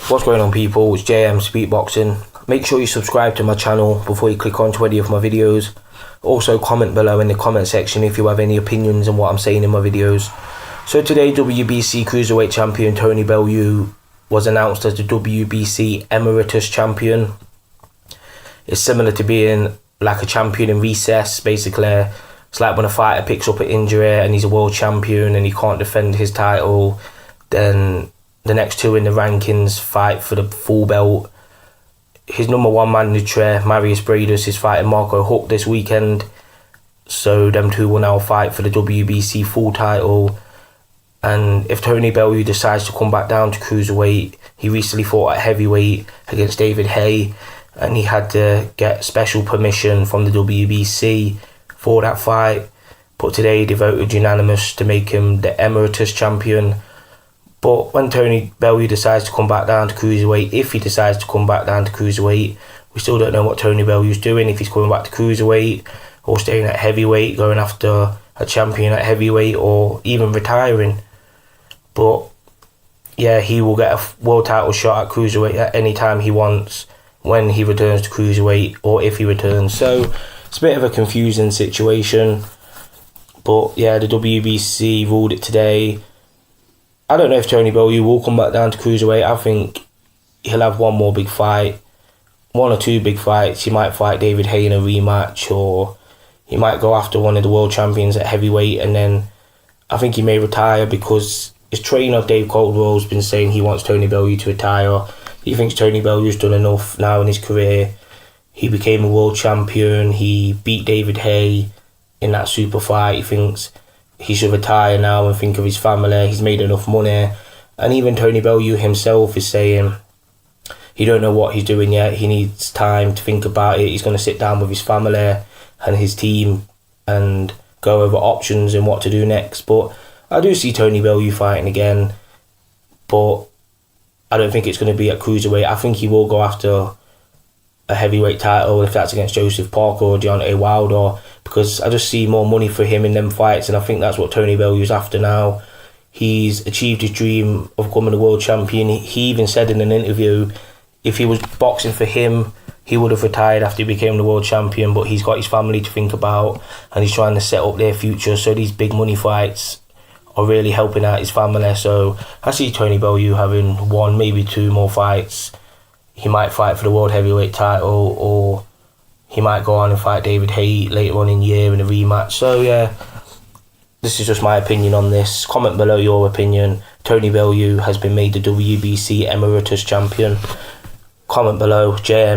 What's going on, people? It's JM Speakboxing. Make sure you subscribe to my channel before you click on to any of my videos. Also comment below in the comment section if you have any opinions on what I'm saying in my videos. So today, WBC Cruiserweight Champion Tony Bellew was announced as the WBC Emeritus Champion. It's similar to being like a champion in recess, basically. It's like when a fighter picks up an injury and he's a world champion and he can't defend his title, then the next two in the rankings fight for the full belt. His number one mandatory, Marius Bradus, is fighting Marco Huck this weekend. So them two will now fight for the WBC full title. And if Tony Bellew decides to come back down to cruiserweight, he recently fought at heavyweight against David Haye, and he had to get special permission from the WBC for that fight. But today they voted unanimous to make him the Emeritus Champion. But when Tony Bellew decides to come back down to cruiserweight, if he decides to come back down to cruiserweight, we still don't know what Tony Bellew's doing, if he's coming back to cruiserweight or staying at heavyweight, going after a champion at heavyweight, or even retiring. But yeah, he will get a world title shot at cruiserweight at any time he wants when he returns to cruiserweight, or if he returns. So it's a bit of a confusing situation. But yeah, the WBC ruled it today. I don't know if Tony Bellew will come back down to cruiserweight. I think he'll have one more big fight, one or two big fights. He might fight David Haye in a rematch, or he might go after one of the world champions at heavyweight, and then I think he may retire, because his trainer Dave Caldwell's been saying he wants Tony Bellew to retire. He thinks Tony Bellew's done enough now in his career. He became a world champion. He beat David Haye in that super fight. He thinks he should retire now and think of his family. He's made enough money. And even Tony Bellew himself is saying he don't know what he's doing yet. He needs time to think about it. He's going to sit down with his family and his team and go over options and what to do next. But I do see Tony Bellew fighting again, but I don't think it's going to be at cruiserweight. I think he will go after a heavyweight title, if that's against Joseph Parker or Deontay Wilder, because I just see more money for him in them fights, and I think that's what Tony Bellew's after now. He's achieved his dream of becoming a world champion. He even said in an interview, if he was boxing for him, he would have retired after he became the world champion, but he's got his family to think about, and he's trying to set up their future. So these big money fights are really helping out his family. So I see Tony Bellew having one, maybe two more fights. He might fight for the world heavyweight title, or he might go on and fight David Haye later on in the year in a rematch. So yeah, this is just my opinion on this. Comment below your opinion. Tony Bellew has been made the WBC Emeritus Champion. Comment below. JM.